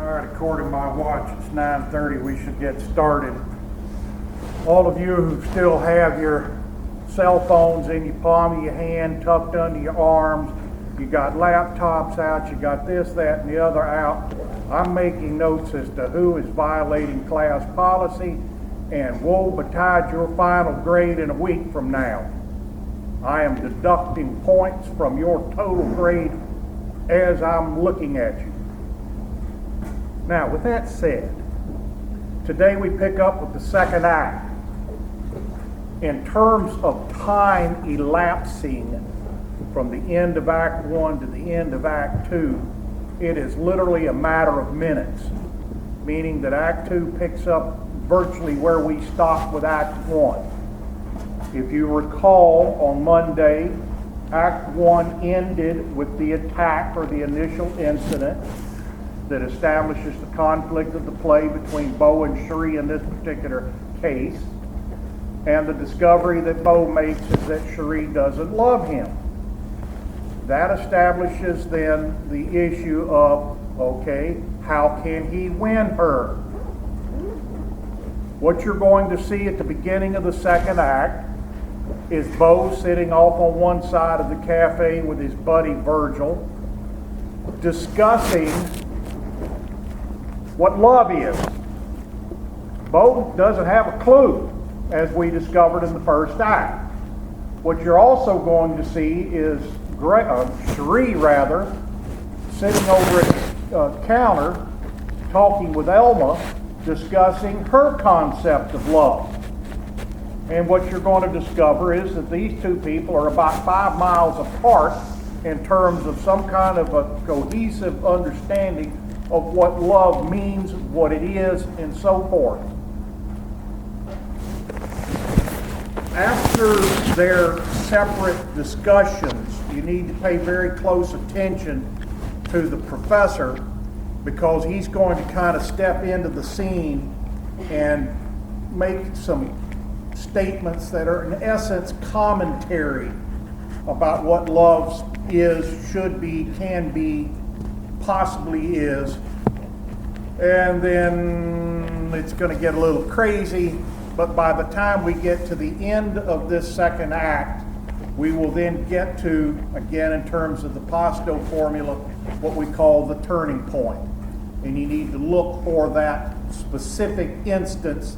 right, according to my watch, it's 9:30. We should get started. All of you who still have your cell phones in your palm of your hand, tucked under your arms, you got laptops out, you got this, that, and the other out. I'm making notes as to who is violating class policy, and woe betide your final grade in a week from now. I am deducting points from your total grade as I'm looking at you. Now, with that said, today we pick up with the second act. In terms of time elapsing from the end of Act 1 to the end of Act 2, it is literally a matter of minutes, meaning that Act 2 picks up virtually where we stopped with Act 1. If you recall, on Monday, Act 1 ended with the attack or the initial incident that establishes the conflict of the play between Bo and Cherie in this particular case. And the discovery that Bo makes is that Cherie doesn't love him. That establishes then the issue of, okay, how can he win her? What you're going to see at the beginning of the second act is Bo sitting off on one side of the cafe with his buddy Virgil, discussing what love is. Bo doesn't have a clue, as we discovered in the first act. What you're also going to see is Cherie, sitting over at the counter, talking with Elma, discussing her concept of love. And what you're going to discover is that these two people are about 5 miles apart in terms of some kind of a cohesive understanding of what love means, what it is, and so forth. After their separate discussions, you need to pay very close attention to the professor, because he's going to kind of step into the scene and make some statements that are in essence commentary about what love is, should be, can be, possibly is. And then it's going to get a little crazy, but by the time we get to the end of this second act, we will then get to, again in terms of the Posto formula, what we call the turning point. And you need to look for that specific instance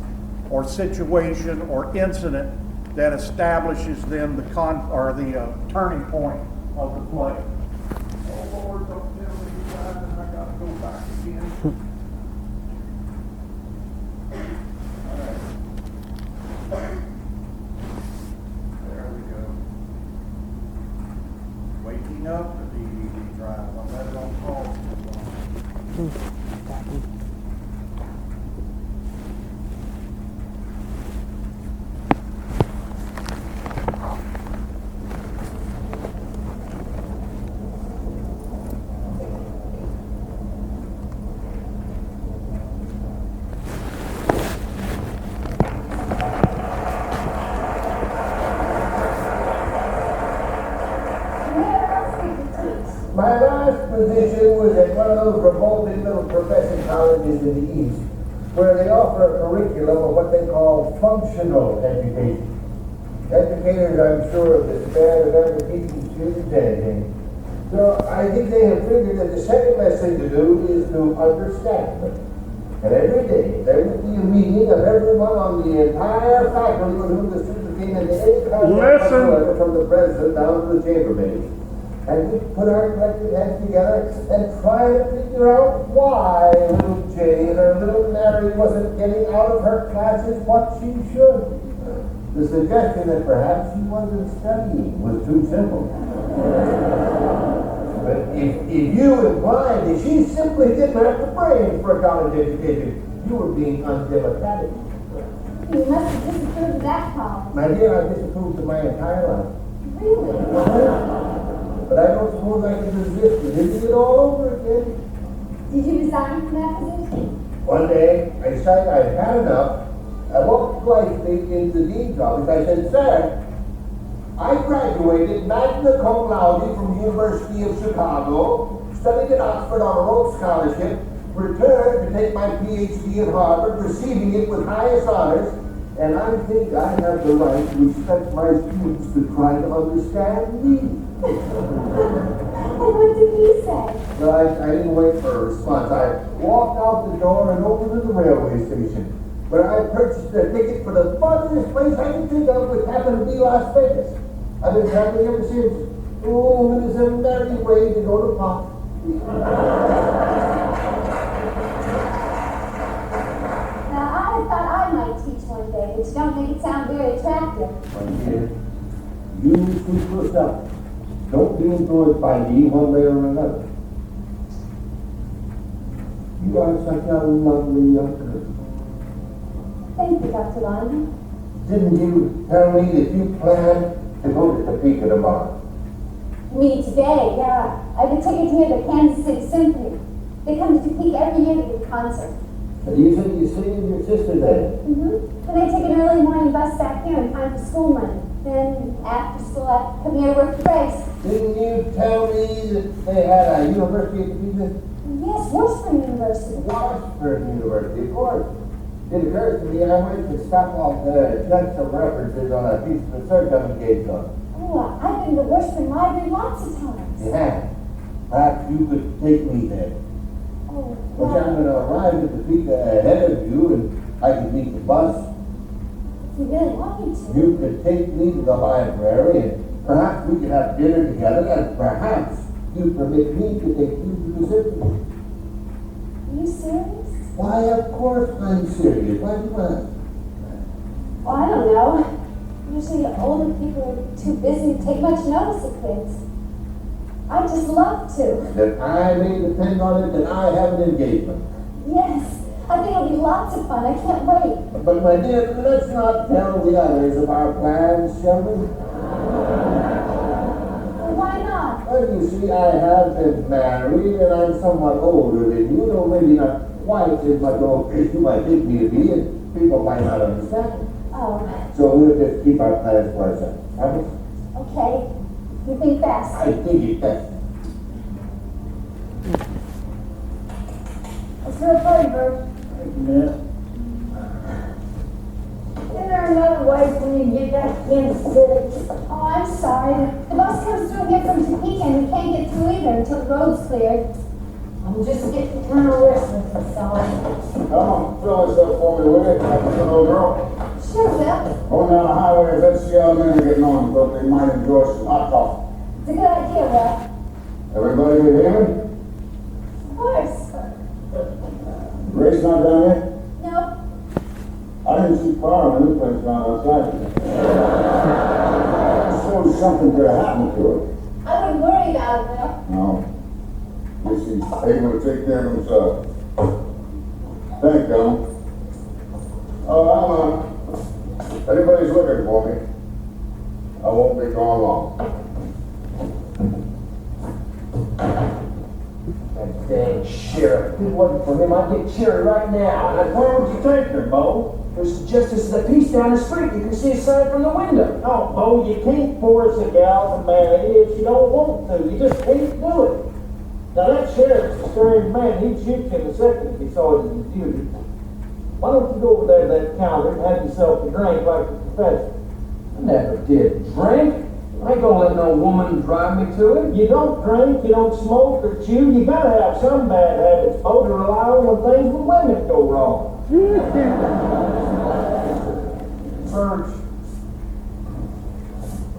or situation or incident that establishes then the turning point of the play. Oh Lord, don't tell me you guys, and I got to go back again. All right. There we go. Waking up the DVD drive. I let it on pause too long. My last position was at one of those revolting little professing colleges in the East, where they offer a curriculum of what they call functional education. Educators, I'm sure, have despaired of ever teaching students anything. So I think they have figured that the second best thing to do is to understand them. And every day there would be a meeting of everyone on the entire faculty with whom the students came into any contact whatsoever, from the president down to the chambermaid. And we put our collective heads together and try to figure out why little Jane or little Mary wasn't getting out of her classes what she should. The suggestion that perhaps she wasn't studying was too simple. But if you implied that she simply didn't have the brains for a college education, you were being undemocratic. You must have disapproved of that call. My dear, I disapproved of my entire life. Really? But I don't suppose I can resist living it all over again. Did you resign from that position? One day, I decided I'd had enough. I walked politely into the dean's office. I said, "Sir, I graduated magna cum laude from the University of Chicago, studied at Oxford on a Rhodes Scholarship, returned to take my PhD at Harvard, receiving it with highest honors, and I think I have the right to expect my students to try to understand me. And what did he say? But I didn't wait for a response. I walked out the door and over to the railway station, where I purchased a ticket for the farthest place I could think of, which happened to be Las Vegas. I've been traveling ever since. Oh, it is a merry way to go to pop. Now, I thought I might teach one day, but you don't make it sound very attractive. My dear, you speak for yourself. Don't be influenced by me one way or another. You are such a lovely young girl. Thank you, Dr. Lyman. Didn't you tell me that you planned to go to Topeka tomorrow? Me today, yeah. I have a ticket to hear the Kansas City Symphony. They come to Topeka every year to do a concert. And you said you see your sister there. Mm-hmm. Then I take an early morning bus back here in time for school money. Then after school, I come here to work for Grace. Didn't you tell me that they had a university at Topeka? Yes, Washburn University. Washburn University, of course. It occurs to me I might just stop off there and check some references on a piece of research I'm engaged on. Oh, I've been to the Washburn Library lots of times. Yeah. Perhaps you could take me there. Oh, Which I'm going to arrive at Topeka ahead of you, and I can meet the bus. if you really want me to. You could take me to the library, and perhaps we could have dinner together, and perhaps you permit me to take you to the symphony. Are you serious? Why, of course I'm serious. Why do you ask? Oh, I don't know. Usually older people are too busy to take much notice of kids. I'd just love to. That I may depend on it, that I have an engagement. Yes, I think it'll be lots of fun. I can't wait. But my dear, let's not tell the others of our plans, shall we? Well, why not? Well, you see, I have been married, and I'm somewhat older than you, though maybe not quite as much older as you might think me to be, and people might not understand. Oh, So we'll just keep our plans for ourselves. Have we? okay. You think best. I think it best. Let's do a party, Bert. Isn't there another way for you to get back to Kansas City? Oh, I'm sorry. The bus comes through here from Topeka and we can't get through either until the road's cleared. I'm just getting kind of restless, that's all. Come on, fill this up for me, will you? Little girl. Sure, Will. Going down the highway, let's see how the men are getting on, but they might enjoy some hot coffee. It's a good idea, Will. Everybody behaving? Of course. Grace not down yet? Nope. I didn't see Carl in this place down outside. So something could have happened to her. I wouldn't worry about it, Will. No. Guess he's able to take care of himself. Thank you. Oh, if anybody's looking for me, I won't be gone long. That dang sheriff. If it wasn't for him, I'd get Cherry right now. Where would you take her, Bo? There's justice of the peace down the street. You can see a sign from the window. No, Bo, you can't force a gal to marry if she don't want to. You just can't do it. Now that sheriff's a strange man. He'd shoot you in a second if he saw it in the duty. Why don't you go over there to that counter and have yourself a drink like the professor? I never did drink. I ain't gonna let no woman drive me to it. You don't drink, you don't smoke or chew. You gotta have some bad habits, Bo, to rely on when things with women go wrong. Birds.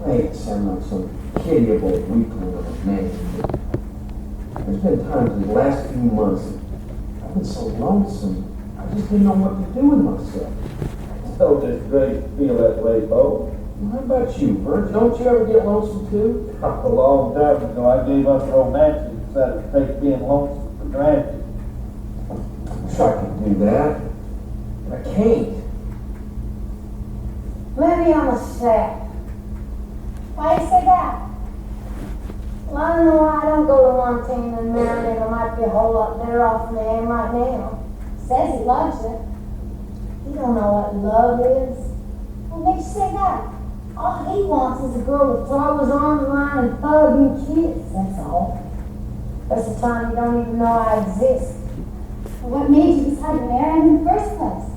I hate to sound like some pitiable weakling of a man. There's been times in the last few months I've been so lonesome, I just didn't know what to do with myself. So does Grace feel that way, Bo? How about you, Bert? Don't you ever get lonesome too? A long time ago, I gave up romance and decided to take being lonesome for granted. I wish I could do that, but I can't. Maybe I'm a sap. Why do you say that? Well, I don't know why I don't go to Montana and marry him. I might be a whole lot better off than I am right now. Says he loves you. You don't know what love is. What makes you say that? All he wants is a girl to throw his arms around and hug and kiss, that's all. That's the time you don't even know I exist. What made you decide to marry him in the first place?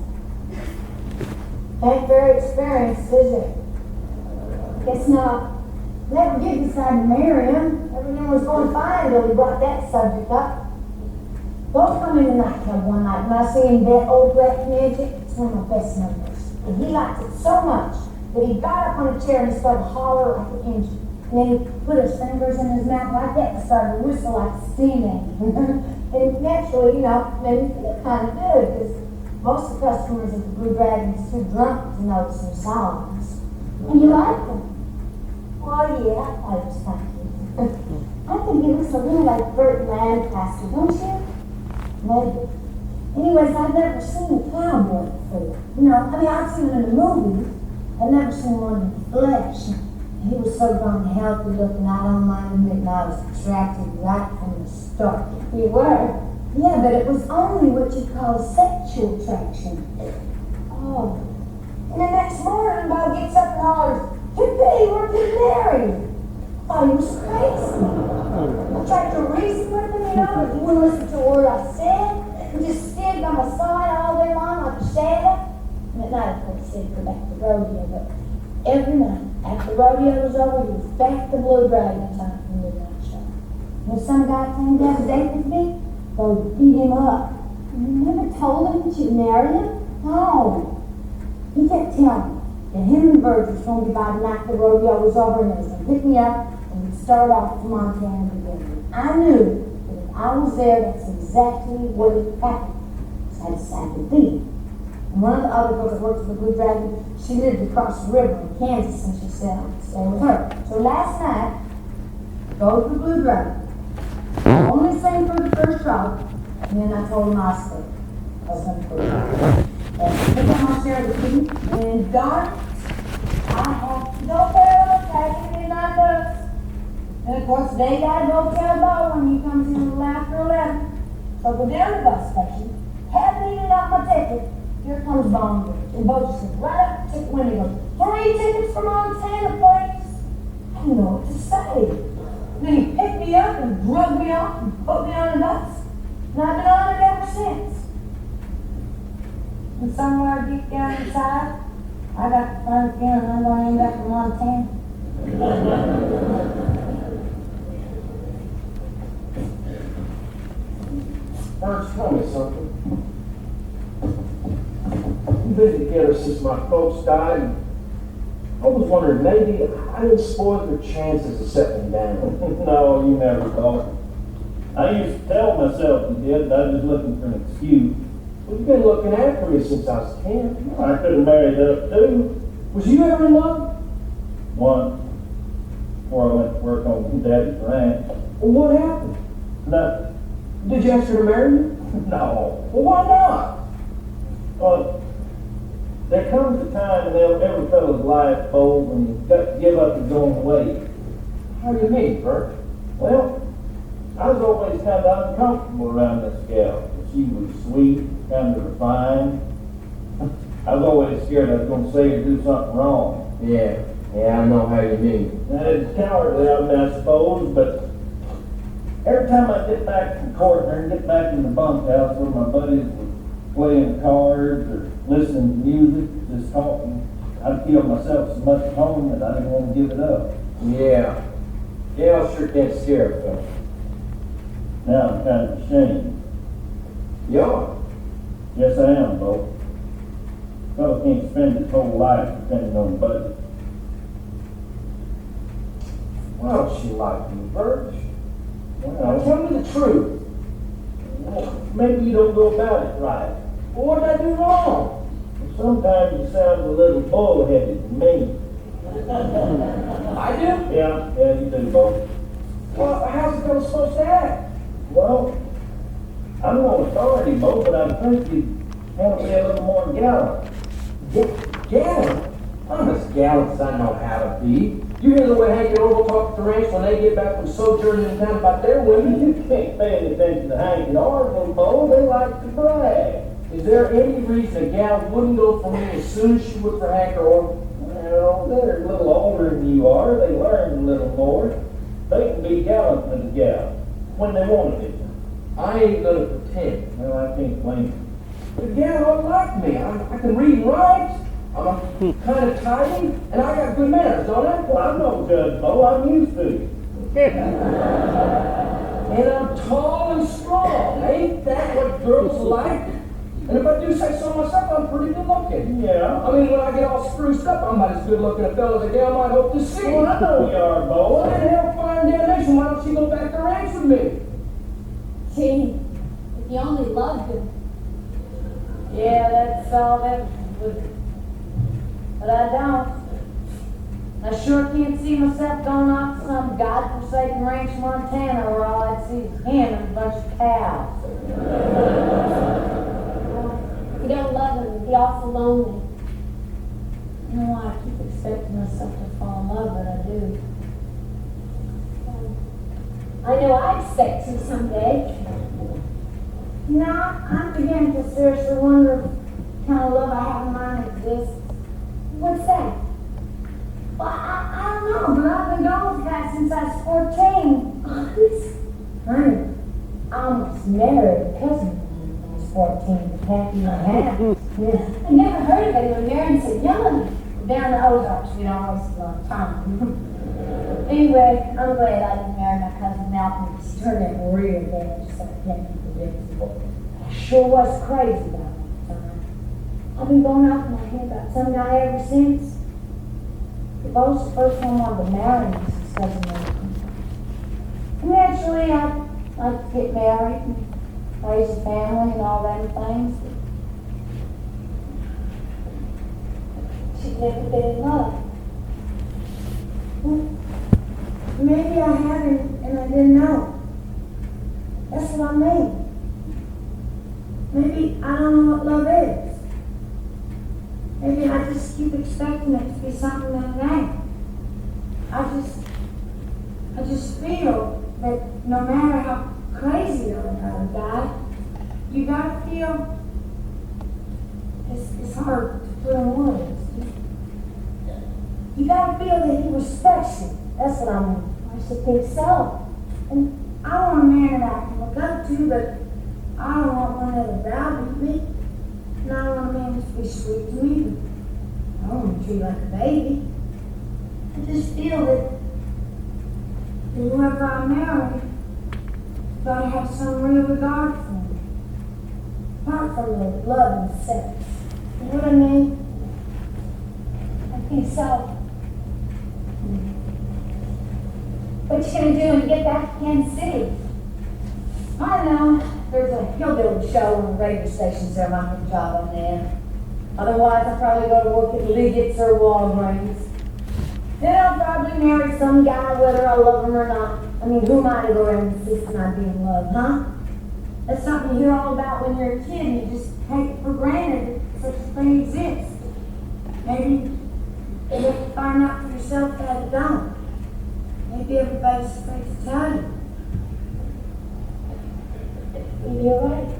Ain't very experienced, is it? Guess not. Never did decide to marry him. Everything was going fine until he brought that subject up. Both come in the nightclub one night and I seen that old black magic. It's one of my best numbers. And he liked it so much that he got up on a chair and started to holler like an engine. And then he put his fingers in his mouth like that and started to whistle like a steam engine. And naturally, made me feel kind of good because most of the customers at the Blue Dragon's too drunk to know some songs. And you liked him. Well, yeah, I thought it was kind of cute. I think he looks a little like Burt Lancaster, don't you? Maybe. Anyways, I've never seen a cowboy before. I've seen him in the movies. I've never seen one in the flesh. He was so darn healthy looking, I don't mind admitting I was attracted right from the start. You were? Yeah, but it was only what you call sexual attraction. Oh. And the next morning, Bob gets up and hollers, "Yippee, we're getting married!" I thought he was crazy. I tried to reason with him, but he wouldn't listen to a word I said. He just stayed by my side all day long like a shadow. And at night, of course, he'd go back to the rodeo, but every night, after the rodeo was over, he was back to Blue Dragon in time for the midnight show. And if some guy came to have a date with me, they would beat him up. You never told him that you'd marry him? No. He kept telling me that him and Virgil was going to be by the night the rodeo was over and they was going to pick me up and we'd start off to Montana together. I knew that if I was there, that's exactly what would happen. So I decided to be. And one of the other girls that worked for the Blue Dragon, she lived across the river in Kansas and she said I would stay with her. So last night, go to the Blue Dragon. I only sang for the first drop, and then I told him I was going to put it on. And I took on my share of the tea, and darn it, I have no barrel packing in my books. And of course, they got no tailbone when he comes in a little after 11. So I go down to the bus station, haven't even got my ticket. Here comes Bonbridge. And Bo just sits right up to the ticket window and goes, 3 tickets for Montana, please. I didn't know what to say. Then he picked me up and drug me off and put me on a bus. And I've been on it ever since. And somewhere deep down inside, I got the funny feeling I'm going to end up in Montana. First, tell me something. We've been together since my folks died, and I was wondering, maybe I didn't spoil your chances of settling down. No, you never thought. I used to tell myself you did, but I was just looking for an excuse. Well, you've been looking after me since I was 10. I could have married up too. Was you ever in love? Once, before I went to work on Daddy's ranch. Well, what happened? Nothing. Did you ask her to marry you? No. Well, why not? Well, there comes a time in every fellow's life, Bo, when you've got to give up your own way. How do you mean, Bert? Well, I was always kind of uncomfortable around this gal. She was sweet, kind of refined. I was always scared I was going to say or do something wrong. Yeah, I know how you mean. That is cowardly of me, I suppose, but every time I get back from court and get back in the bunkhouse where my buddies were playing cards or listening to music, just talking, I'd feel myself so much at home that I didn't want to give it up. Yeah. Yeah, I sure can't scare a fella. Now I'm kind of ashamed. You are? Yes, I am, Bo. A fellow can't spend his whole life depending on the budget. Why don't you like me, Bert? Now Well, tell me the truth. maybe you don't go about it right. Well, what did I do wrong? Sometimes you sound a little bullheaded to me. I do? Yeah, you do, Bo. Well, how's a fellow supposed to act? Well, I'm no authority, Bo, but I think you want to be a little more gallant. Gallant? I'm as gallant as I know how to be. You hear the way Hank and Orville talk at the ranch when they get back from sojourning in town about their women? You can't pay any attention to Hank and Orville, Bo. They like to brag. Is there any reason a gal wouldn't go for me as soon as she would for Hank or Orville? Well, they're a little older than you are. They learn a little more. They can be gallant with a gal when they want to be. I ain't gonna pretend 10. Well, I can't blame you. The gal don't like me. I can read and write. I'm kind of tidy, and I got good manners, don't I? Well, I'm no Judge Bo, I'm used to it. And I'm tall and strong. Ain't that what girls like? And if I do say so myself, I'm pretty good looking. Yeah. I mean, when I get all spruced up, I'm about as good looking a fellow as a gal might hope to see. Well, I know you are, Bo. Well, then hell, fine damnation, why don't she go back to ranch with me? Gee, if you only loved him. Yeah, that's all that was. But I don't. I sure can't see myself going off to some godforsaken ranch in Montana where all I'd see is him and a bunch of cows. If you don't love him, you'd be awful lonely. You know why I keep expecting myself to fall in love, but I do. I know I expect to someday. You know, I'm beginning to seriously wonder what kind of love I have in mind exists. What's that? Well, I don't know, but I've been going with that since I was 14. Honey, I almost married a cousin when I was 14, but happy I have. Yeah. I never heard of anyone marrying so young. Down the Ozarks, we don't always a long time. Anyway, I'm glad I didn't marry my cousin Malcolm. He turned out real bad, just like I can't be predictable. I sure was crazy about him at the time. I've been going off in my head about some guy ever since. The boss first one wanted to marry me, his cousin Malcolm. And naturally, I'd like to get married and raise a family and all them things. She'd never been in love. Well, maybe I haven't and I didn't know. That's what I mean. Maybe I don't know what love is. Maybe I just keep expecting it to be something that it ain't. I just feel that no matter how crazy you're about a guy, you gotta feel it's hard to put in words. You gotta feel that he respects you. That's what I mean. I should think so. And I want a man that I can look up to, but I don't want one that'll browbeat me. And I don't want a man that's be sweet to me, but I don't want to treat like a baby. I just feel that whoever I marry gotta have some real regard for me. Apart from the love and sex. You know what I mean? I think so. What you gonna do when you get back to Kansas City? I don't know. There's a hillbilly show on the radio stations there. I might get a job on there. Otherwise, I'll probably go to work at Liggett's or Walgreens. Then I'll probably marry some guy, whether I love him or not. I mean, who am I to go around insisting I be in love, huh? That's something you hear all about when you're a kid and you just take it for granted that such a thing exists. Maybe you have to find out for yourself that it don't. Maybe everybody's afraid to tell you. Maybe you're right.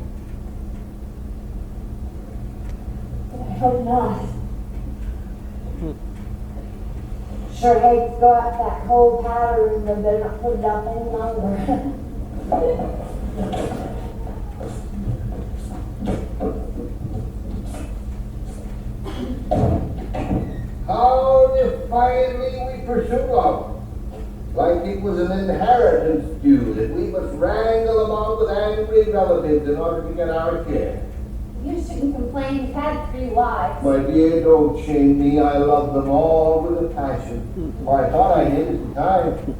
But I hope not. Sure hate to go out to that cold powder room, but better not put it off any longer. How defiantly we pursue love. Like it was an inheritance due that we must wrangle about with angry relatives in order to get our share. You shouldn't complain. You've had 3 wives. My dear, don't shame me. I love them all with a passion. Well, I thought I did at the time.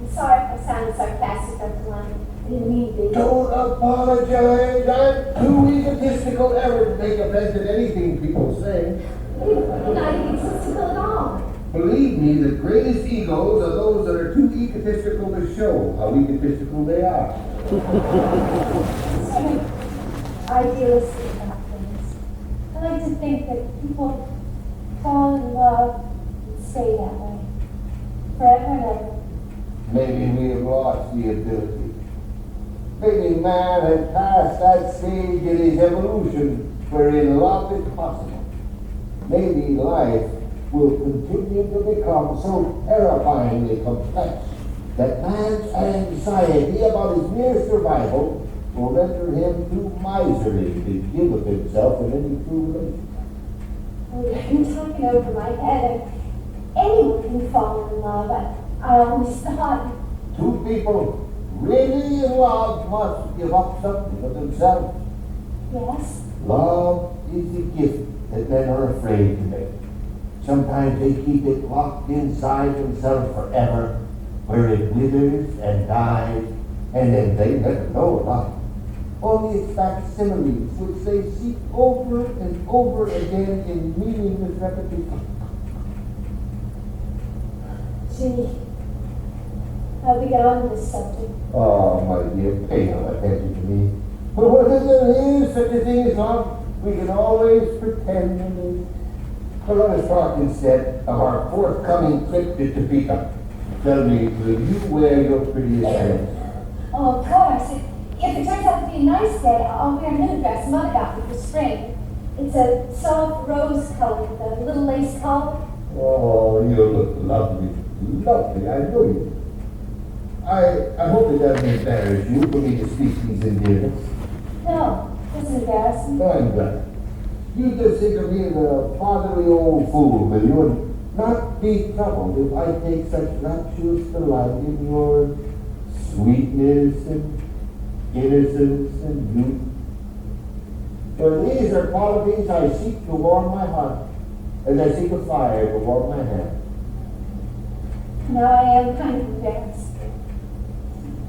I'm sorry if I sounded sarcastic, Dr. Lyman. I didn't mean to. Don't apologize. I'm too egotistical ever to take offense at anything people say. You're not egotistical at all. Believe me, the greatest egos are those that are too egotistical to show how egotistical they are. Sort of idealistic about things. I like to think that people fall in love and stay that way. Forever and ever. Maybe we have lost the ability. Maybe man has passed that stage in his evolution wherein love is possible. Maybe life will continue to become so terrifyingly complex that man's anxiety about his mere survival will render him too miserly to give of himself in any true relation. Oh, you're talking over my head. Anyone can fall in love. I always thought. Two people really in love must give up something of themselves. Yes. Love is a gift that men are afraid to make. Sometimes they keep it locked inside themselves forever, where it withers and dies, and then they never know about it. Only its facsimiles, which they seek over and over again in meaningless repetition. Gee, how we get on this subject? Oh, my dear, pay no attention to me. But whether there is such a thing as love, we can always pretend it is. But let us talk instead of our forthcoming trip to Topeka. Tell me, will you wear your prettiest dress? Oh, of course. If it turns out to be a nice day, I'll wear a new dress Mother got me for spring. It's a soft rose color with a little lace collar. Oh, you look lovely. Lovely, I know you. I hope it doesn't embarrass you for me to speak these endearments. No, this is embarrassing. I'm glad. You just think of me as a fatherly old fool, will you? And not be troubled if I take such rapturous delight in your sweetness and innocence and youth. For these are qualities I seek to warm my heart, as I seek a fire to warm my hand. Now I am kind of embarrassed.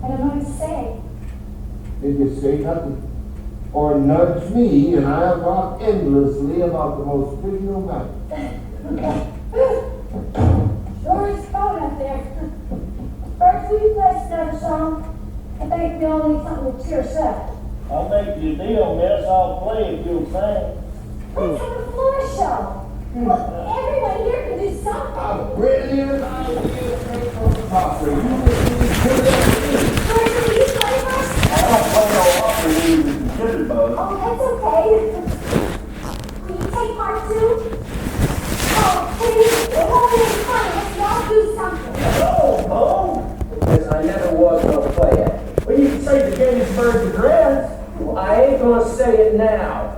I don't know what to say. Then just say nothing. Or nudge me, and I'll talk endlessly about the most trivial matter. Sure is cold up there. Bert, will you play us another song? I think we all need something to cheer us up. I'll make you a deal, miss. I'll play if you'll sing. Let's have a floor show. Well, everyone here can do something. A brilliant idea straight from the top. You will Bert, will you play first? I don't play no opera music and jitterbug. Oh, that's okay. Will you take part two? Oh, please, it won't be any fun unless we all do something. Oh, Because I never was gonna play it. well, you can say the Gettysburg Address. Well, I ain't gonna say it now.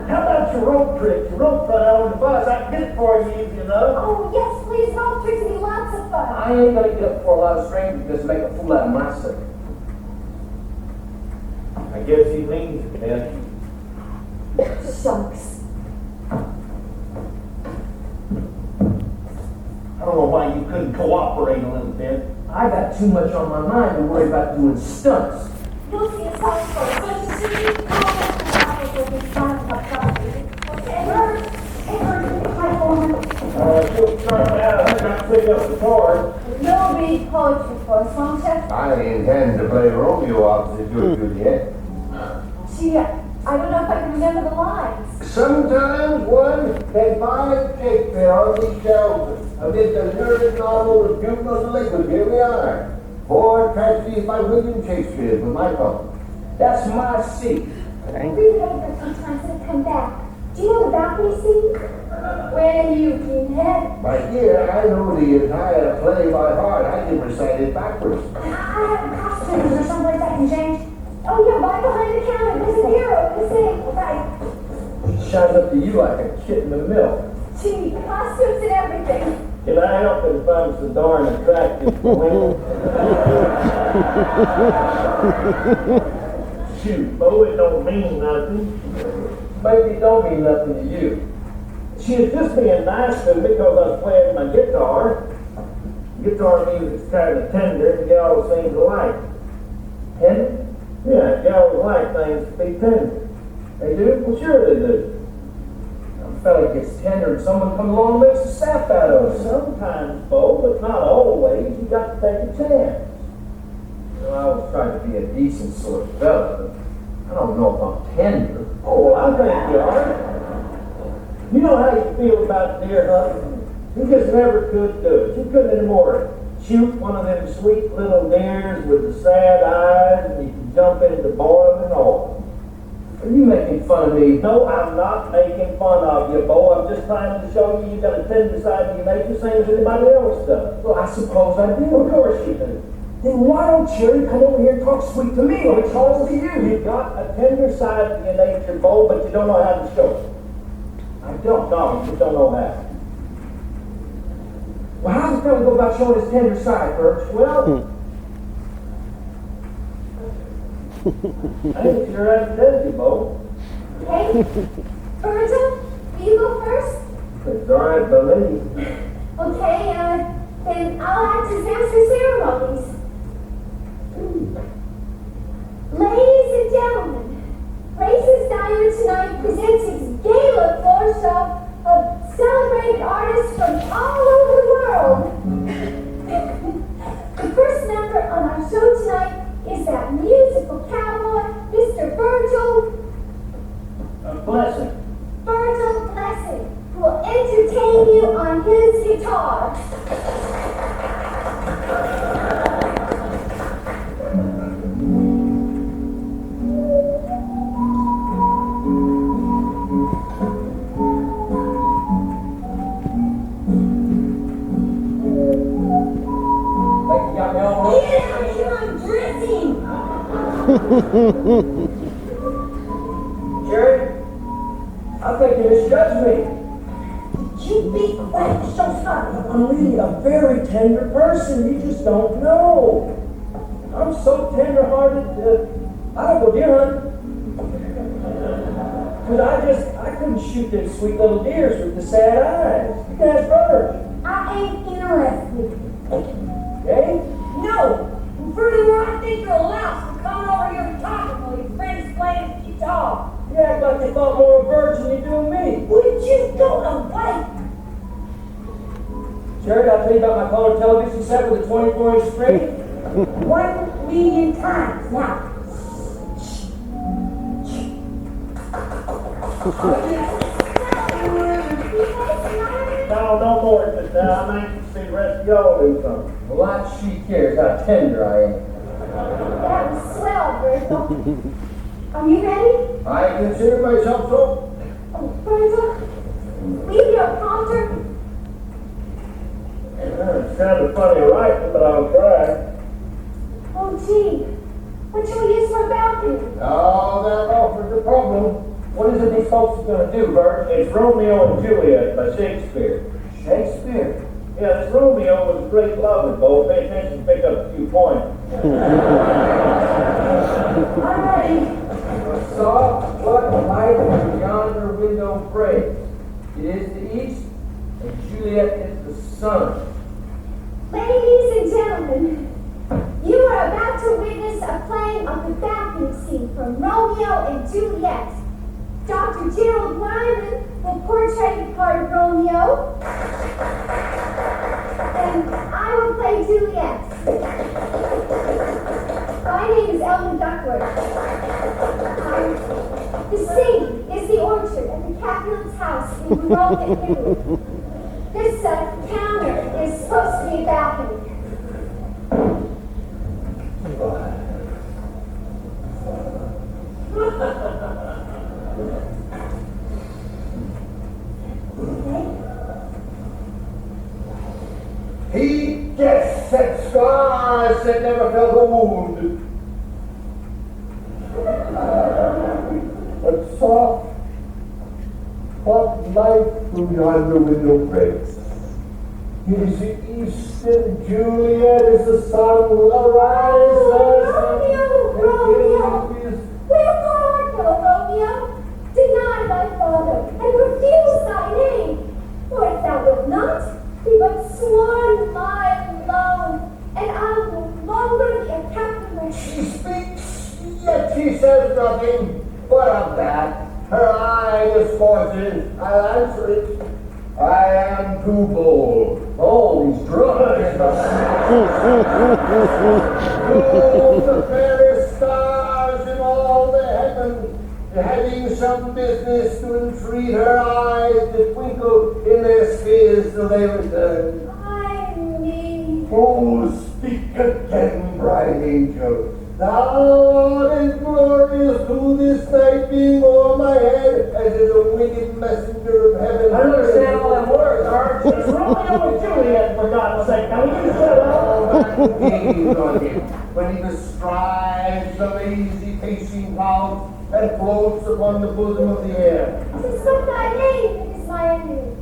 How about your rope trick? Your rope fell out on the bus. I can get it for you easy enough. Oh, yes, please, road trips will be lots of fun. I ain't gonna get up before a lot of strangers just to make a fool out of myself. I guess he means it, man. Shucks. I don't know why you couldn't cooperate a little bit. I got too much on my mind to worry about doing stunts. You'll see a song first, don't you see? Oh, will be fun of fun. Okay, Bert. Hey, Bert, can you play for me? You'll start out. I got to pick up the chord. You'll read poetry for us, won't you? I intend to play Romeo opposite your Juliet. Gee, I don't know if I can remember the lines. Sometimes one can find Shakespeare on these shelves amid the lyric novel of juvenile delinquent. Here we are. 4 tragedies by William Shakespeare for my company. That's my seat. Read it over sometimes and come back. Do you know the balcony scene? Where you can head? My dear, I know the entire play by heart. I can recite it backwards. I have a costume. Is there someplace I can change? Oh, yeah, right behind the counter. There's a hero. This thing. Right. Shines up to you like a kid in the milk. Gee, costumes and everything. Can I help it if I'm so darn attractive for women? Shoot, Bo, it don't mean nothing. Maybe it don't mean nothing to you. She was just being nice to me because I was playing my guitar. Guitar music's kind of tender, and gals seem to like. Tender? Yeah, gals like things to be tender. They do? Well, sure they do. A fella gets tender and someone comes along and makes a sap out of him. Sometimes, Bo, but not always. You got to take a chance. Well, I was trying to be a decent sort of fella, but I don't know if I'm tender. Oh, well, I think you are. You know how you feel about deer hunting? You just never could do it. You couldn't anymore shoot one of them sweet little deers with the sad eyes, and you can jump into boiling oil. Are you making fun of me? No, I'm not making fun of you, Bo. I'm just trying to show you got a tender side to your nature, same as anybody else does. Well, I suppose I do. Of course you do. Then why don't Cherry come over here and talk sweet to me like Charles to you? You've got a tender side to your nature, Bo, but you don't know how to show it. I don't. No, you just don't know how. Well, how's a fella go about showing his tender side, Birch? Well, I ain't sure I can tell you, Bo. Okay? Virgil, will you go first? It's all right, buddy. Okay, then I'll act as master ceremonies. Ladies and gentlemen, Grace's Diner tonight presents its gala floor show of celebrated artists from all over the world. The first member on our show tonight is that musical cowboy, Mr. Virgil Blessing. Blessing, who will entertain you on his guitar. Like you got me all wrong. Yeah, I'm dressing. Cherry, I think you misjudged me. You be quiet, showstopper. I'm really a very tender person. You just don't know. I'm so tender-hearted. I don't go deer hunting. Because I couldn't shoot them sweet little deers with the sad eyes. You can ask Birch. I ain't interested. Okay? No. And furthermore, I think you're a louse for coming over here and talking while your friend's playing guitar. You act like you thought more of Birch than you do of me. Would you go away? Jared, I'll tell you about my color television set with a 24-inch screen. 1,000,000 times now. No more, because I'm anxious to see the rest of y'all do something. A lot she cares how tender I am. That was swell, Virgil. Are you ready? I consider myself so. Oh, Virgil, leave your prompter. It's kind of funny writing, but I'll try. Oh, gee. What shall we use for a balcony? Oh, that offers a problem. What is it these folks are going to do, Birch? It's Romeo and Juliet by Shakespeare. Shakespeare. Yeah, this Romeo was a great lover, Bo. Pay attention, pick up a few points. I'm ready. A soft what light from yonder window prays. It is the east, and Juliet is the sun. Ladies and gentlemen, you are about to witness a playing of the balcony scene from Romeo and Juliet. Dr. Gerald Wyman will portray the part of Romeo, and I will play Juliet. My name is Ellen Duckworth. The scene is the orchard at the Capulet's house in Rome, Italy. This counter is supposed to be a balcony. He gets set scars that never felt a wound. But soft, hot light from yonder window breaks. It is the east, and Juliet as the sun will arise. Romeo! Wherefore art thou, Romeo? Deny thy father, and refuse thy name. For if thou wilt not, be but sworn my love, and I will no longer be a captive. She speaks, yet she says nothing. What of that? Her eye discourses. I'll answer it. I am too bold. Oh, he's drunk. All the fairest stars in all the heavens, having some business to entreat her eyes to twinkle in their spheres till they return. I need. Oh, speak again, bright angel. Thou art as glorious to this night being o'er my head as is a winged messenger of heaven. I don't understand all them words, Birch. It's Romeo and Juliet, for God's sake. Now, will you shut up? Oh, that king on him. unseen cloud and floats upon the bosom of the air. Tis not thy name that is my enemy.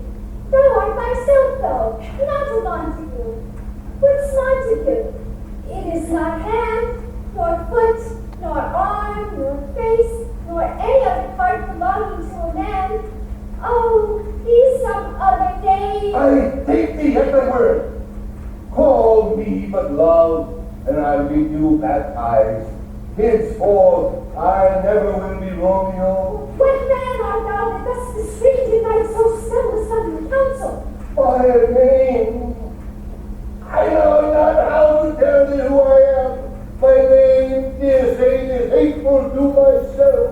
Thou art thyself, though, not a Montague. What's Montague? It is not hand, nor foot, nor arm, nor face, nor any other part belonging to a man. Oh, be some other day. I take thee at thy word. Call me but love, and I'll be you baptized. Henceforth, I never will be Romeo. What man art thou that thus discreet night so still the sudden counsel? By a name. I know not how to tell thee who I am. My name, dear saint, is hateful to myself.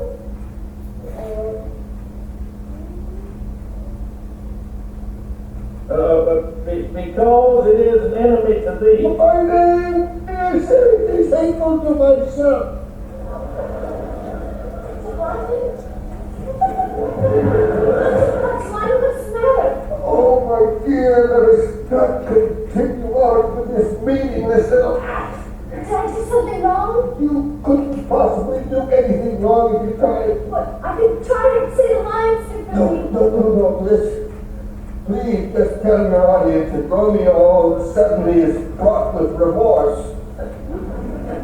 Because it is an enemy to thee. My name, dear saint, is hateful to myself. What's the matter? Oh, my dear, let us not continue on with this meaningless little act. Did I do something wrong? You couldn't possibly do anything wrong if you tried. What? I could try to say the lines differently. No, Bliss. Please just tell your audience that Romeo suddenly is fraught with remorse.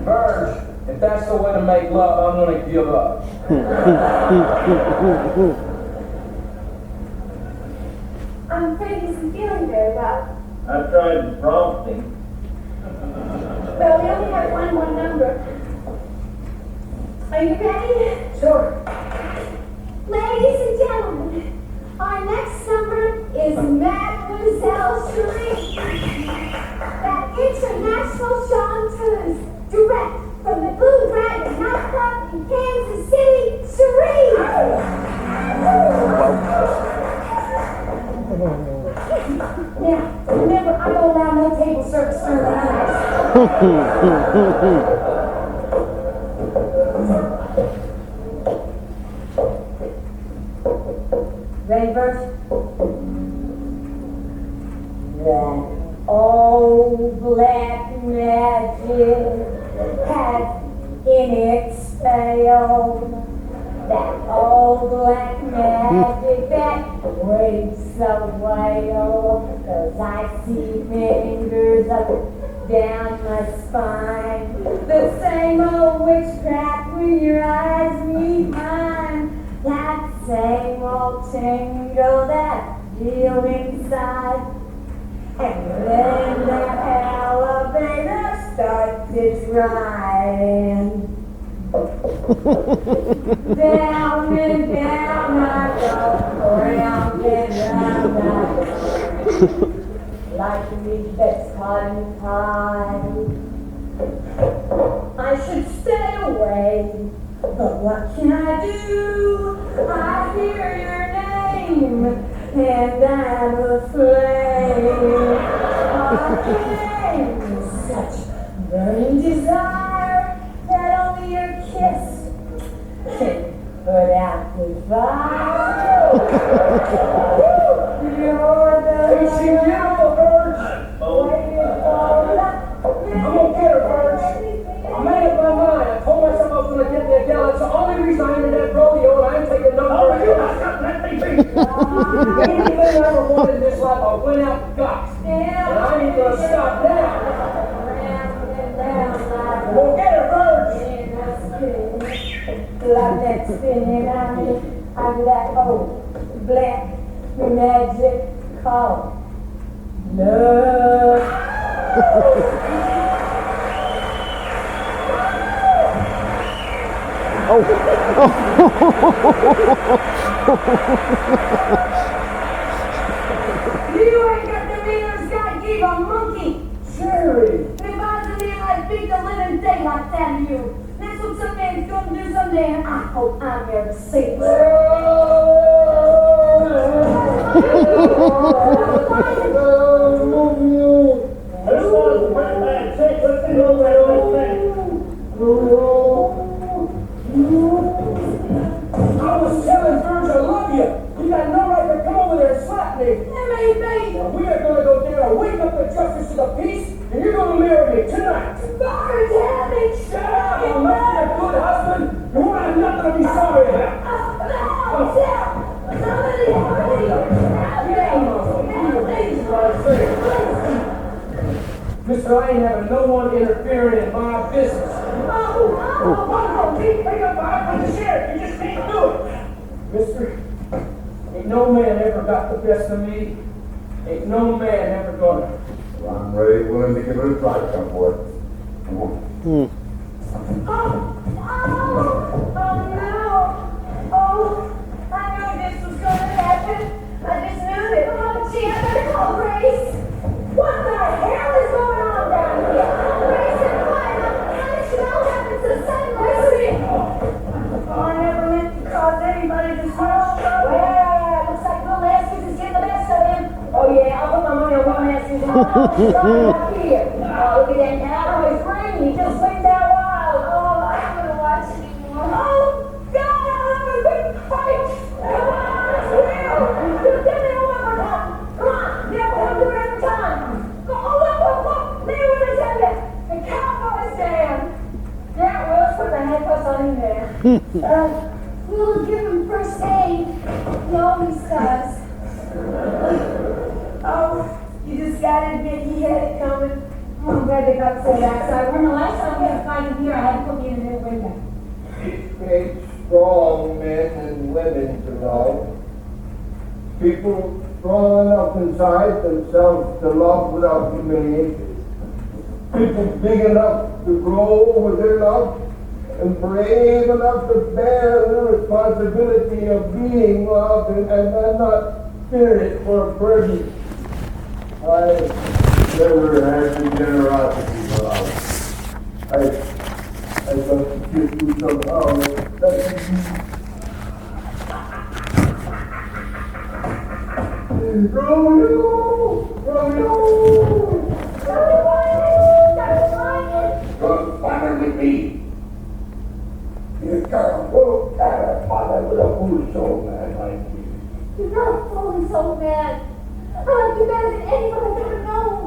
Verge, if that's the way to make love, I'm gonna give up. I'm afraid he isn't feeling very well. I've tried to prompt him. Well, we only have one more number. Are you ready? Sure. Ladies and gentlemen, our next number is Mademoiselle Cherie. That international chanteuse, direct from the Blue Dragon nightclub in Kansas City, Cherie. Now, remember, I don't allow no table service during the night. Ready, Bert? That old black magic has in its spell. That old black magic that breaks a whale. Those icy fingers up down my spine. The same old witchcraft when your eyes meet mine. That same old tingle that feel inside. And then the elevator starts its ride. Down and down I go, round and round I go, like a leaf that's caught in tide. I should stay away, but what can I do? I hear your name, and I'm aflame. Aflame, such burning desire that only your kiss can put out the fire. You're the waiting for the I'm gonna get her, Verge. I made up my mind. I told myself I was gonna get that gal. That's the only reason I entered that rodeo, and I ain't taking no for you. Let me be. Anything I ever wanted in this life, I went out and got. And I ain't gonna stop now. Well, get her, Verge. Like that spinning out of that old black magic called love. You ain't got the manners God gave a monkey. Sherry. It reminds me like beat the living daylights out of you. That's what some man's gonna do someday, and I hope I'm there to see it. This was a pretty bad trick. Let's get over there like that. I was telling Verge I love you. You got no right to come over there and slap me. Now, we are gonna go there and wake up the justice of the peace, and you're gonna marry me tonight. Barge, have it, Shut up! I'm not a good husband. You wanna have nothing to be sorry about. Mister, I ain't having no one interfering in my business. Oh, pick up the sheriff. You just can't do it. Mister, ain't no man ever got the best of me. Ain't no man ever gonna. I'm ready, willing to give it a try, come boy. Come on. Oh, I knew this was going to happen. I just knew it. Oh, gee, I better call Grace. What the hell is going on down here? Grace and quiet. How did you all happen so suddenly? I never meant to cause anybody to smash trouble. Well, looks like Will Haskins is getting the best of him. Oh, yeah, I'll put my money on Will Haskins. Right here. Look at that now. He's green. He just swings out wild. Oh, I don't want to watch anymore. Oh, God, I'm having a big fight. Come on, Will. You give me one more time. Come on. Yeah, we'll do it every time. Look. Leave what I tell you. The Cowboys down. Yeah, Will's put the handcuffs on him there. We'll give him first aid. He always does. Oh, you just gotta admit he had it coming. I'm glad they got to say that. So I remember last time we had a fight in here, I had to put me in a new window. It takes strong men and women tonight. People strong enough inside themselves to love without humiliation. People big enough to grow with their love and brave enough to bear the responsibility of being loved and not fear it for a burden. I never had the generosity of love. I substitute you somehow. Romeo! Don't bother with me. You can't go bother with a foolish old man like you. You're not a foolish old man. I like you better than anyone I've ever known.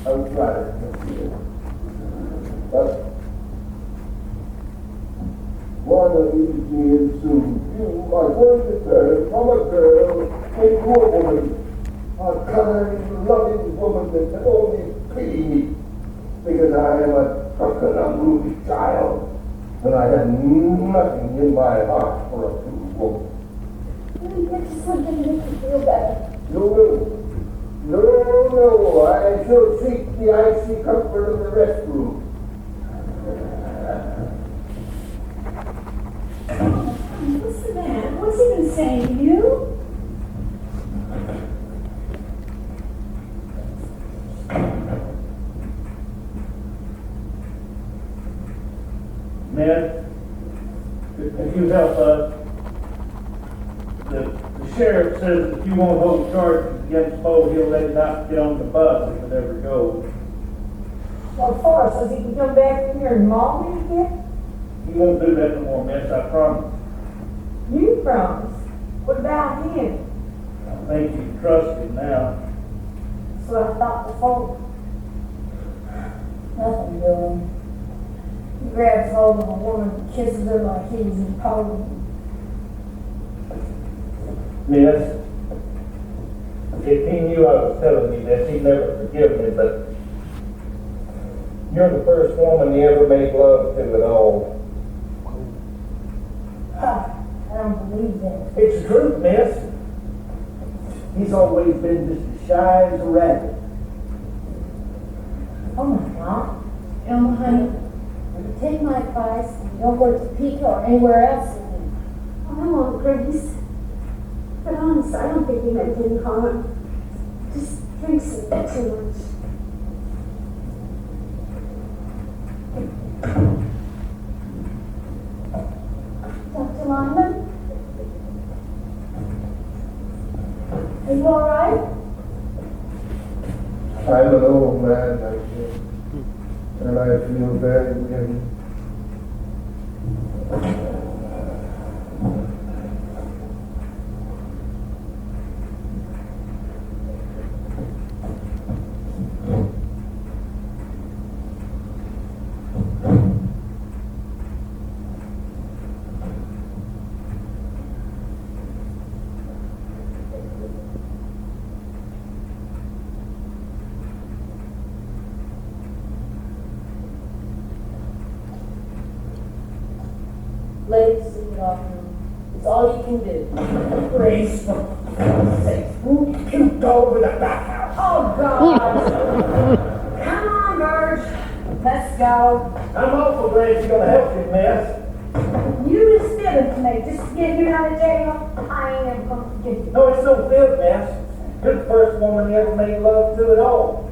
I'm flattered, Monsieur. But one of these years soon, you are going to turn from a girl into a woman. A kind, loving woman that can only pity me because I am a drunken, unruly child and I have nothing in my heart for a true woman. Maybe get you something to make you feel better. No, I shall seek the icy comfort of the restroom. What's the matter? What's he been saying to you? Ned, if you help us, the sheriff says if you won't hold charges against Bo, he'll let you not get on the bus if it ever goes. What for? So he can come back in here and maul me again? He won't do that no more, miss, I promise. You promise. What about him? I think you trust him now. That's what I thought before. Nothing doing. He grabs hold of a woman and kisses her like he was in Poland. Miss, if he knew I was telling you this, he'd never forgive me, but you're the first woman he ever made love to at all. I don't believe that. It's the truth, miss. He's always been just as shy as a rabbit. Oh my God. Elma, honey, take my advice and don't go to Topeka or anywhere else again. Oh, I won't, Grace. But honestly, I don't think he meant any harm. Just drinks a bit too much. Dr. Lyman? Are you all right? I'm an old man, I guess, and I feel very weary. Let him see it off him. It's all you can do. Grace, for God's sake, won't you go over the back house? Oh, God. Come on, Birch. Let's go. I'm awful glad you're gonna help me, miss. You just did it to me. Just to get you out of jail. I ain't never gonna forgive you. No, it's no good, miss. You're the first woman he ever made love to at all.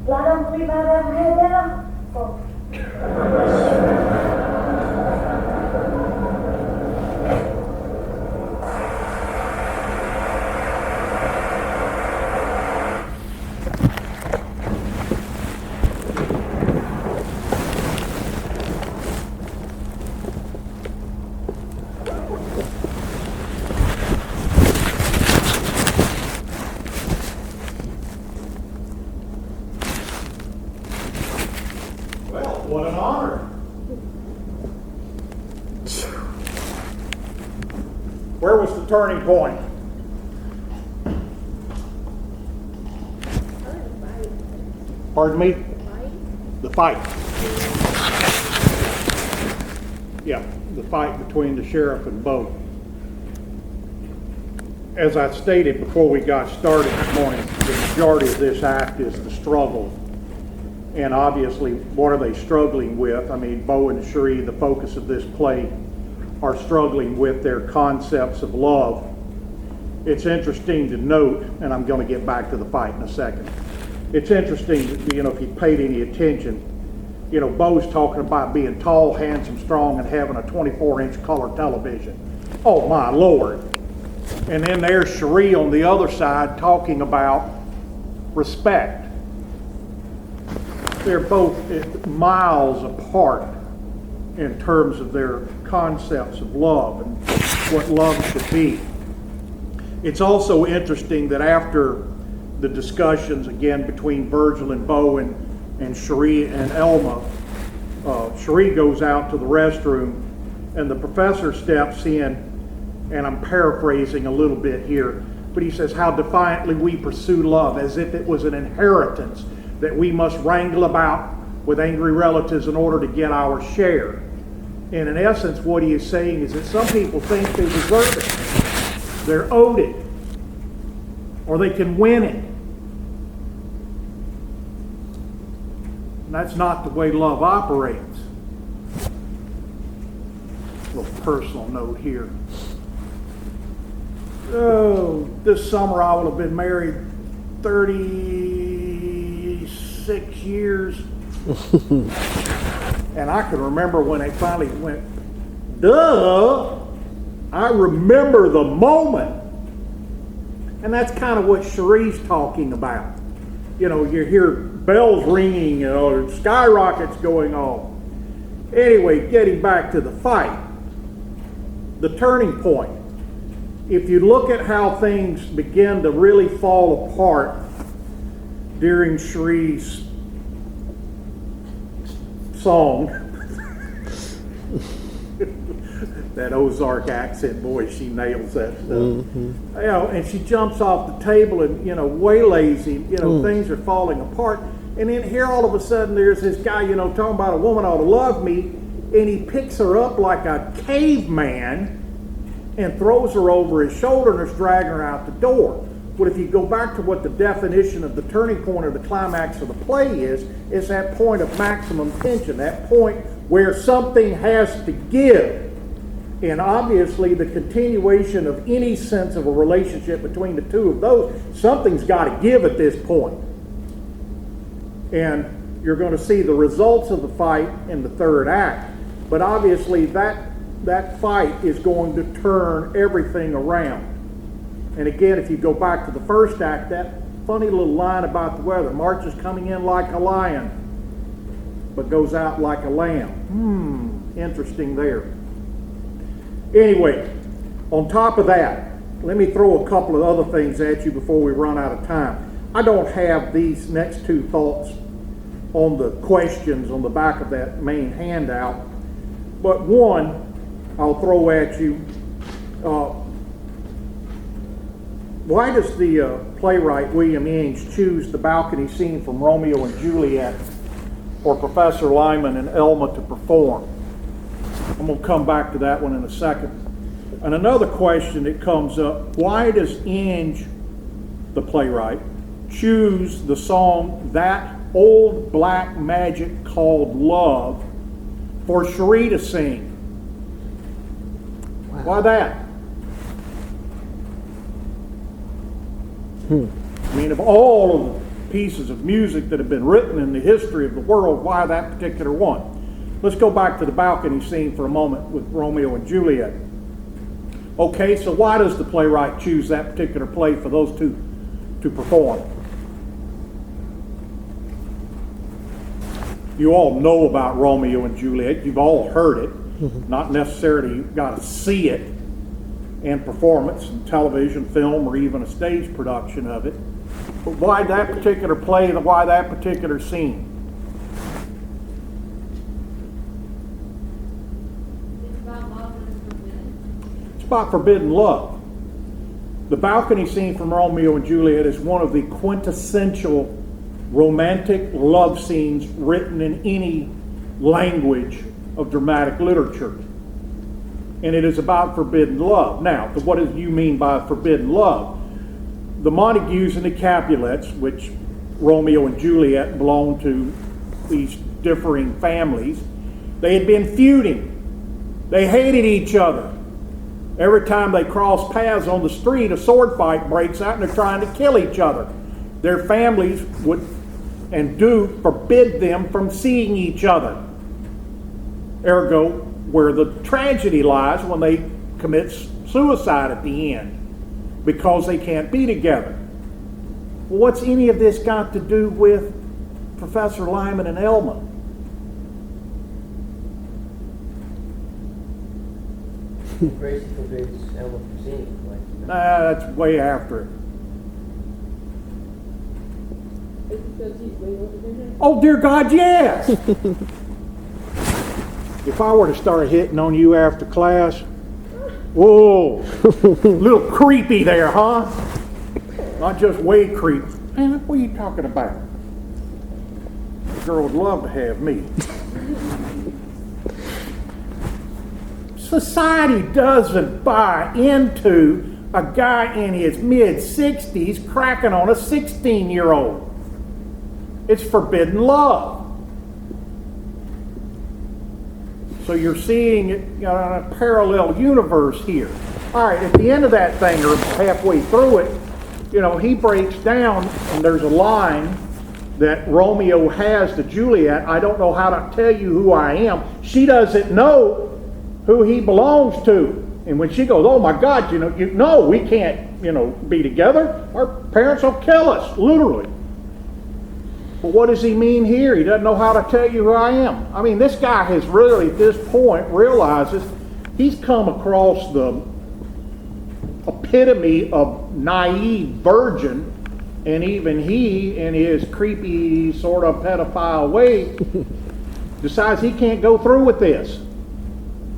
Well, I don't believe I've ever had that. Oh. Well, what an honor. Where was the turning point? Pardon me? The fight. Yeah, the fight between the sheriff and Bo. As I stated before we got started this morning, the majority of this act is the struggle. And obviously, what are they struggling with? I mean, Bo and Cherie, the focus of this play, are struggling with their concepts of love. It's interesting to note, and I'm going to get back to the fight in a second. It's interesting, if you paid any attention, Bo's talking about being tall, handsome, strong, and having a 24-inch color television. Oh my Lord. And then there's Cherie on the other side talking about respect. They're both miles apart in terms of their concepts of love and what love should be. It's also interesting that after the discussions again between Virgil and Bo and Cherie and Elma, Cherie goes out to the restroom and the professor steps in, and I'm paraphrasing a little bit here, but he says, how defiantly we pursue love, as if it was an inheritance that we must wrangle about with angry relatives in order to get our share. And in essence, what he is saying is that some people think they deserve it. They're owed it. Or they can win it. And that's not the way love operates. A little personal note here. Oh, this summer I will have been married 36 years. And I can remember when it finally went, duh, I remember the moment. And that's kind of what Cherie's talking about. You hear bells ringing, skyrockets going on. Anyway, getting back to the fight, the turning point. If you look at how things begin to really fall apart during Cherie's song, that Ozark accent, boy, she nails that stuff. Mm-hmm. And she jumps off the table and, waylays him, things are falling apart. And then here all of a sudden there's this guy, talking about a woman ought to love me, and he picks her up like a caveman and throws her over his shoulder and is dragging her out the door. But if you go back to what the definition of the turning point or the climax of the play is that point of maximum tension, that point where something has to give. And obviously the continuation of any sense of a relationship between the two of those, something's got to give at this point. And you're going to see the results of the fight in the third act. But obviously that fight is going to turn everything around. And again, if you go back to the first act, that funny little line about the weather, March is coming in like a lion, but goes out like a lamb. Interesting there. Anyway, on top of that, let me throw a couple of other things at you before we run out of time. I don't have these next two thoughts on the questions on the back of that main handout, but one I'll throw at you. Why does the playwright William Ings choose the balcony scene from Romeo and Juliet for Professor Lyman and Elma to perform? I'm going to come back to that one in a second. And another question that comes up, why does Inge, the playwright, choose the song That Old Black Magic Called Love for Cherie to sing? Wow. Why that? I mean, of all of the pieces of music that have been written in the history of the world, why that particular one? Let's go back to the balcony scene for a moment with Romeo and Juliet. Okay, so why does the playwright choose that particular play for those two to perform? You all know about Romeo and Juliet. You've all heard it. Not necessarily you've got to see it in performance, in television, film, or even a stage production of it. But why that particular play and why that particular scene? It's about forbidden love. The balcony scene from Romeo and Juliet is one of the quintessential romantic love scenes written in any language of dramatic literature. And it is about forbidden love. Now, what do you mean by forbidden love? The Montagues and the Capulets, which Romeo and Juliet belonged to these differing families, they had been feuding. They hated each other. Every time they cross paths on the street, a sword fight breaks out and they're trying to kill each other. Their families would and do forbid them from seeing each other. Ergo, where the tragedy lies when they commit suicide at the end because they can't be together. Well, what's any of this got to do with Professor Lyman and Elma? Gracie forbids Elma from seeing it. Nah, that's way after it. Oh, dear God, yes! If I were to start hitting on you after class, whoa, a little creepy there, huh? Not just way creepy. Man, what are you talking about? The girl would love to have me. Society doesn't buy into a guy in his mid-60s cracking on a 16-year-old. It's forbidden love. So you're seeing it in a parallel universe here. All right, at the end of that thing, or halfway through it, he breaks down, and there's a line that Romeo has to Juliet. I don't know how to tell you who I am. She doesn't know who he belongs to. And when she goes, oh my God, no, we can't, be together. Our parents will kill us, literally. But what does he mean here? He doesn't know how to tell you who I am. I mean, this guy has really, at this point, realizes he's come across the epitome of naive virgin, and even he, in his creepy sort of pedophile way, decides he can't go through with this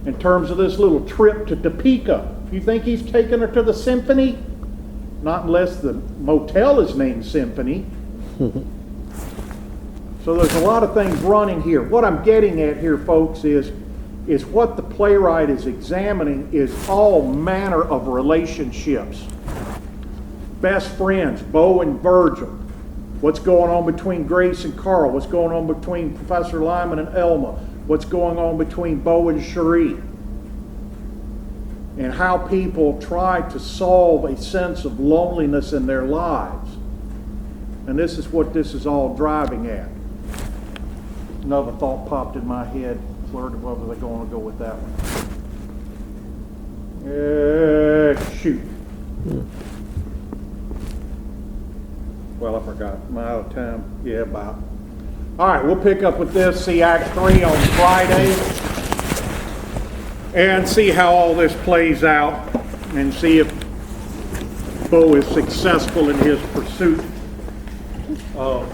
in terms of this little trip to Topeka. You think he's taking her to the symphony? Not unless the motel is named Symphony. So there's a lot of things running here. What I'm getting at here, folks, is what the playwright is examining is all manner of relationships. Best friends, Beau and Virgil. What's going on between Grace and Carl? What's going on between Professor Lyman and Elma? What's going on between Beau and Cherie? And how people try to solve a sense of loneliness in their lives. And this is what this is all driving at. Another thought popped in my head. Flirted, whether they're going to go with that one. Shoot. Well, I forgot. Am I out of time? Yeah, about. All right, we'll pick up with this, see Act 3 on Friday, and see how all this plays out, and see if Beau is successful in his pursuit of